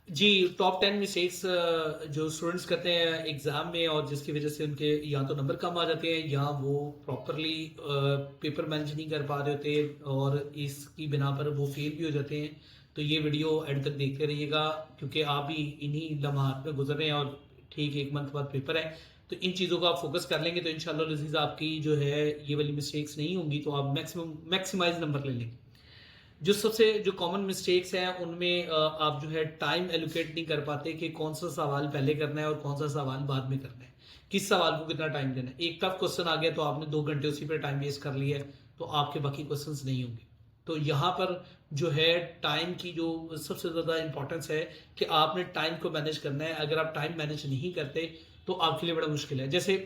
जी, top 10 mistakes जो students करते हैं एग्ज़ाम में और जिसकी वज़ह से उनके या तो नंबर कम आ जाते हैं या वो प्रॉपरली पेपर मैनेज नहीं कर पा रहे होते और इसकी बिना पर वो फेल भी हो जाते हैं। तो ये वीडियो एंड तक देखते रहिएगा क्योंकि आप भी इन्हीं लम्हात में गुज़र रहे हैं और ठीक 1 मंथ बाद पेपर है। तो इन चीज़ों को आप फ़ोकस कर लेंगे तो इंशाअल्लाह लज़ीज़ आपकी जो है ये वाली मिस्टेक्स नहीं होंगी, तो आप मैक्सिमाइज़ नंबर ले लेंगे। जो कॉमन मिस्टेक्स हैं उनमें आप जो है टाइम एलोकेट नहीं कर पाते कि कौन सा सवाल पहले करना है और कौन सा सवाल बाद में करना है, किस सवाल को कितना टाइम देना है। एक टफ क्वेश्चन आ गया तो आपने 2 घंटे उसी पर टाइम वेस्ट कर लिया है, तो आपके बाकी क्वेश्चंस नहीं होंगे। तो यहाँ पर जो है टाइम की जो सबसे ज़्यादा इंपॉर्टेंस है कि आपने टाइम को मैनेज करना है। अगर आप टाइम मैनेज नहीं करते तो आपके लिए बड़ा मुश्किल है। जैसे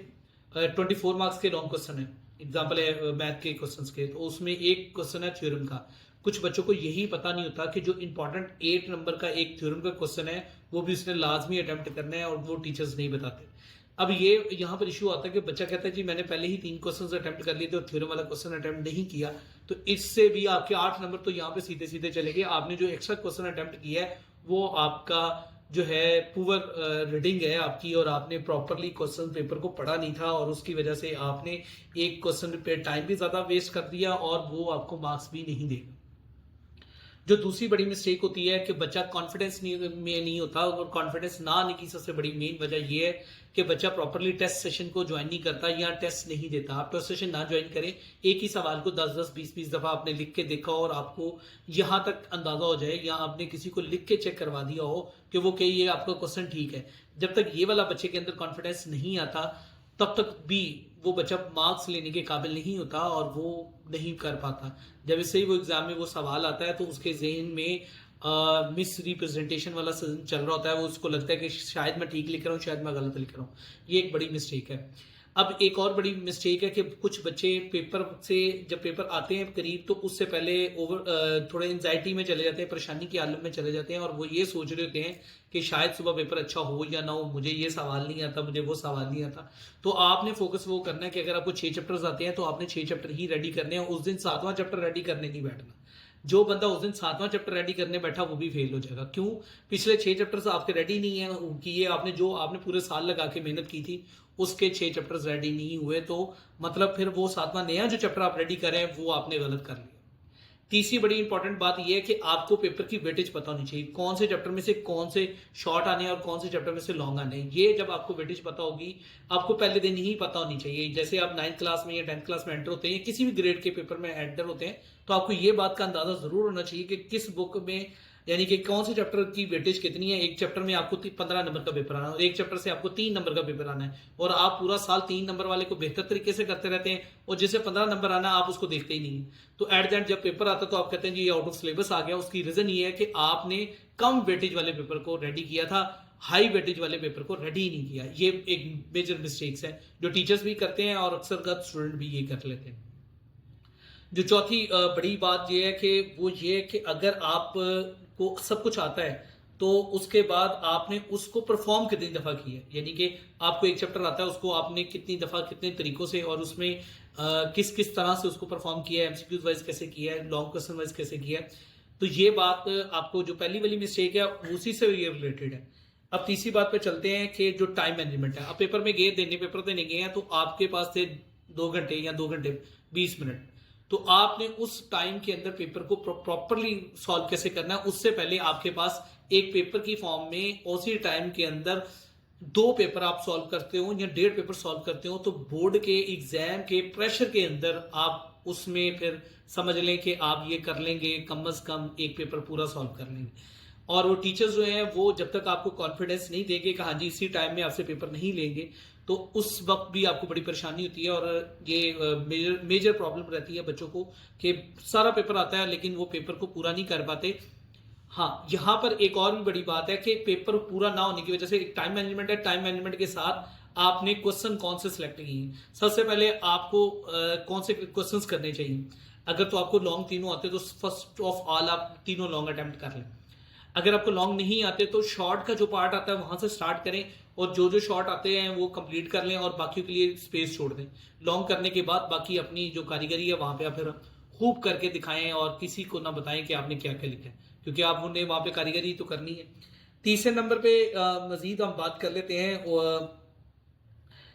24 मार्क्स के लॉन्ग क्वेश्चन है, एग्जाम्पल है मैथ के क्वेश्चन के, तो उसमें एक क्वेश्चन है थ्योरम का। कुछ बच्चों को यही पता नहीं होता कि जो इंपॉर्टेंट 8 नंबर का एक थ्योरम का क्वेश्चन है वो भी उसने लाजमी अटेम्प्ट करना है और वो टीचर्स नहीं बताते। अब ये यहाँ पर इशू आता है कि बच्चा कहता है जी मैंने पहले ही 3 क्वेश्चन अटेम्प्ट कर लिए थे और थ्योरम वाला क्वेश्चन अटेम्प्ट नहीं किया, तो इससे भी आपके 8 नंबर तो यहाँ पे सीधे सीधे चले गए। आपने जो एक्स्ट्रा क्वेश्चन अटेम्प्ट किया है वो आपका जो है पुअर रीडिंग है आपकी, और आपने प्रॉपरली क्वेश्चन पेपर को पढ़ा नहीं था और उसकी वजह से आपने एक क्वेश्चन पे टाइम भी ज्यादा वेस्ट कर दिया और वो आपको मार्क्स भी नहीं देगा। जो दूसरी बड़ी मिस्टेक होती है कि बच्चा कॉन्फिडेंस में नहीं होता, और कॉन्फिडेंस ना आने की सबसे बड़ी मेन वजह यह है कि बच्चा प्रॉपरली टेस्ट सेशन को ज्वाइन नहीं करता या टेस्ट नहीं देता। आप टेस्ट सेशन ना ज्वाइन करें, एक ही सवाल को 10-10 20-20 दफा आपने लिख के देखा और आपको यहां तक अंदाजा हो जाए या आपने किसी को लिख के चेक करवा दिया हो कि वो कहे ये आपका क्वेश्चन ठीक है। जब तक ये वाला बच्चे के अंदर कॉन्फिडेंस नहीं आता तब तक भी वो बच्चा मार्क्स लेने के काबिल नहीं होता और वो नहीं कर पाता। जब इससे ही वो एग्जाम में वो सवाल आता है तो उसके जहन में मिस रिप्रेजेंटेशन वाला चल रहा होता है। वो उसको लगता है कि शायद मैं ठीक लिख रहा हूँ, शायद मैं गलत लिख रहा हूँ। ये एक बड़ी मिस्टेक है। अब एक और बड़ी मिस्टेक है कि कुछ बच्चे पेपर से जब पेपर आते हैं करीब तो उससे पहले थोड़े एंजाइटी में चले जाते हैं, परेशानी की आलम में चले जाते हैं और वो ये सोच रहे होते हैं कि शायद सुबह पेपर अच्छा हो या ना हो, मुझे ये सवाल नहीं आता, मुझे वो सवाल नहीं आता। तो आपने फोकस वो करना है कि अगर आपको 6 चैप्टर्स आते हैं तो आपने 6 चैप्टर ही रेडी करने हैं। उस दिन 7वां चैप्टर रेडी करने नहीं बैठना। जो बंदा उस दिन 7वां चैप्टर रेडी करने बैठा वो भी फेल हो जाएगा। क्यों? पिछले 6 चैप्टर्स आपके रेडी नहीं है किए, आपने जो आपने पूरे साल लगा के मेहनत की थी उसके 6 चैप्टर्स रेडी नहीं हुए, तो मतलब फिर वो 7वां नया जो चैप्टर आप रेडी कर रहे हैं वो आपने गलत कर लिया। तीसरी बड़ी इंपॉर्टेंट बात यह है कि आपको पेपर की वेटेज पता होनी चाहिए, कौन से चैप्टर में से कौन से शॉर्ट आने हैं और कौन से चैप्टर में से लॉन्ग आने हैं। ये जब आपको वेटेज पता होगी, आपको पहले दिन ही पता होनी चाहिए। जैसे आप 9th क्लास में या 10th क्लास में एंटर होते हैं, किसी भी ग्रेड के पेपर में एंटर होते हैं, तो आपको ये बात का अंदाजा जरूर होना चाहिए कि किस बुक में यानी कि कौन से चैप्टर की वेटेज कितनी है। एक चैप्टर में आपको 15 नंबर का पेपर आना है और एक चैप्टर से आपको 3 नंबर का पेपर आना है, और आप पूरा साल 3 नंबर वाले को बेहतर तरीके से करते रहते हैं और जिसे 15 नंबर आना आप उसको देखते ही नहीं। तो एट द एंड जब पेपर आता तो आप कहते हैं जी ये आउट ऑफ सिलेबस आ गया। उसकी रीजन ये है कि आपने कम वेटेज वाले पेपर को रेडी किया था, हाई वेटेज वाले पेपर को रेडी ही नहीं किया। ये एक मेजर मिस्टेक्स है जो टीचर्स भी करते हैं और अक्सर स्टूडेंट भी ये कर लेते हैं। जो चौथी बड़ी बात यह है कि वो ये है कि अगर आप को सब कुछ आता है तो उसके बाद आपने उसको परफॉर्म कितनी दफा किया है। यानी कि आपको एक चैप्टर आता है, उसको आपने कितनी दफा कितने तरीकों से और उसमें किस किस तरह से उसको परफॉर्म किया है, एमसीक्यूज वाइज कैसे किया है, लॉन्ग क्वेश्चन वाइज कैसे किया है। तो ये बात आपको जो पहली वाली मिस्टेक है उसी से ये रिलेटेड है। अब तीसरी बात पे चलते हैं कि जो टाइम मैनेजमेंट है। अब पेपर देने गए हैं तो आपके पास थे 2 घंटे या 2 घंटे 20 मिनट, तो आपने उस टाइम के अंदर पेपर को प्रॉपरली सॉल्व कैसे करना है। उससे पहले आपके पास एक पेपर की फॉर्म में उसी टाइम के अंदर 2 पेपर आप सॉल्व करते हो या 1.5 पेपर सॉल्व करते हो, तो बोर्ड के एग्जाम के प्रेशर के अंदर आप उसमें फिर समझ लें कि आप ये कर लेंगे, कम से कम एक पेपर पूरा सॉल्व कर लेंगे। और वो टीचर्स जो हैं वो जब तक आपको कॉन्फिडेंस नहीं देंगे कि हाँ जी इसी टाइम में आपसे पेपर नहीं लेंगे, तो उस वक्त भी आपको बड़ी परेशानी होती है। और ये मेजर प्रॉब्लम रहती है बच्चों को कि सारा पेपर आता है लेकिन वो पेपर को पूरा नहीं कर पाते। हाँ, यहाँ पर एक और भी बड़ी बात है कि पेपर पूरा ना होने की वजह से एक टाइम मैनेजमेंट है। टाइम मैनेजमेंट के साथ आपने क्वेश्चन कौन से सिलेक्ट किए। सबसे पहले आपको कौन से क्वेश्चंस करने चाहिए। अगर तो आपको लॉन्ग तीनों आते तो फर्स्ट ऑफ ऑल आप तीनों लॉन्ग अटेम्प्ट कर लें। अगर आपको लॉन्ग नहीं आते तो शॉर्ट का जो पार्ट आता है वहां से स्टार्ट करें और जो जो शॉर्ट आते हैं वो कंप्लीट कर लें और बाकी के लिए स्पेस छोड़ दें। लॉन्ग करने के बाद बाकी अपनी जो कारीगरी है वहां पे आप फिर खूब करके दिखाएं और किसी को ना बताएं कि आपने क्या क्या लिखा है, क्योंकि आप उन्हें वहां पे कारीगरी तो करनी है। तीसरे नंबर पे मजीद हम बात कर लेते हैं।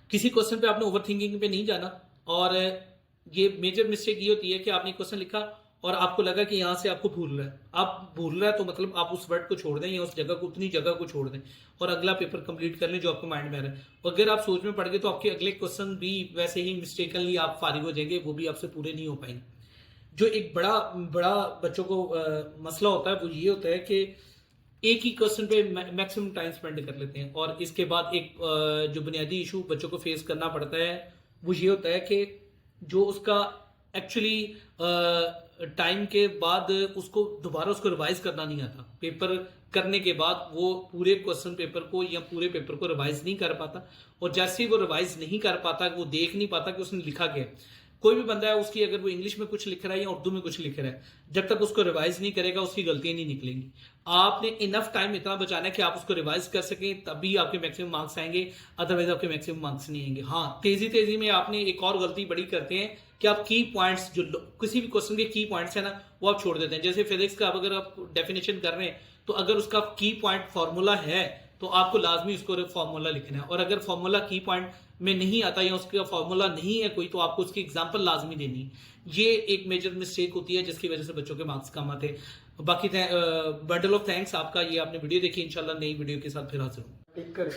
किसी क्वेश्चन पे आपने ओवर थिंकिंग पे नहीं जाना। और ये मेजर मिस्टेक ये होती है कि आपने क्वेश्चन लिखा और आपको लगा कि यहाँ से आपको भूल रहा है। आप भूल रहा है तो मतलब आप उस वर्ड को छोड़ दें या उस जगह को, उतनी जगह को छोड़ दें और अगला पेपर कंप्लीट कर लें जो आपको माइंड में आ रहा है। और अगर आप सोच में पड़ गए तो आपके अगले क्वेश्चन भी वैसे ही मिस्टेकनली आप फारिग हो जाएंगे, वो भी आपसे पूरे नहीं हो पाएंगे। जो एक बड़ा बड़ा बच्चों को मसला होता है वो ये होता है कि एक ही क्वेश्चन पे मैक्सिमम टाइम स्पेंड कर लेते हैं। और इसके बाद एक जो बुनियादी इशू बच्चों को फेस करना पड़ता है वो ये होता है कि जो उसका एक्चुअली टाइम के बाद उसको दोबारा उसको रिवाइज करना नहीं आता। पेपर करने के बाद वो पूरे क्वेश्चन पेपर को या पूरे पेपर को रिवाइज नहीं कर पाता। और जैसे ही वो रिवाइज नहीं कर पाता, वो देख नहीं पाता कि उसने लिखा क्या है। कोई भी बंदा है उसकी, अगर वो इंग्लिश में कुछ लिख रहा है या उर्दू में कुछ लिख रहा है, जब तक उसको रिवाइज नहीं करेगा उसकी गलतियां नहीं निकलेंगी। आपने इनफ टाइम इतना बचाना है कि आप उसको रिवाइज कर सकें, तभी आपके मैक्सिमम मार्क्स आएंगे, अदरवाइज आपके मैक्सिमम मार्क्स नहीं आएंगे। हाँ, तेजी तेजी में आपने एक और गलती बड़ी करते हैं कि आप की पॉइंट्स, जो किसी भी क्वेश्चन के की पॉइंट्स है ना, वो आप छोड़ देते हैं। जैसे फिजिक्स का अगर आप डेफिनेशन कर रहे हैं तो अगर उसका की पॉइंट फॉर्मूला है तो आपको लाजमी उसको फॉर्मूला लिखना है। और अगर फॉर्मूला की पॉइंट में नहीं आता या उसका फॉर्मूला नहीं है कोई, तो आपको उसकी एग्जांपल लाजमी देनी है। ये एक मेजर मिस्टेक होती है जिसकी वजह से बच्चों के मार्क्स कम आते हैं। बाकी बंडल ऑफ थैंक्स आपका, ये आपने वीडियो देखी। इंशाल्लाह नई वीडियो के साथ फिर हाजिर हूँ। टिक करें।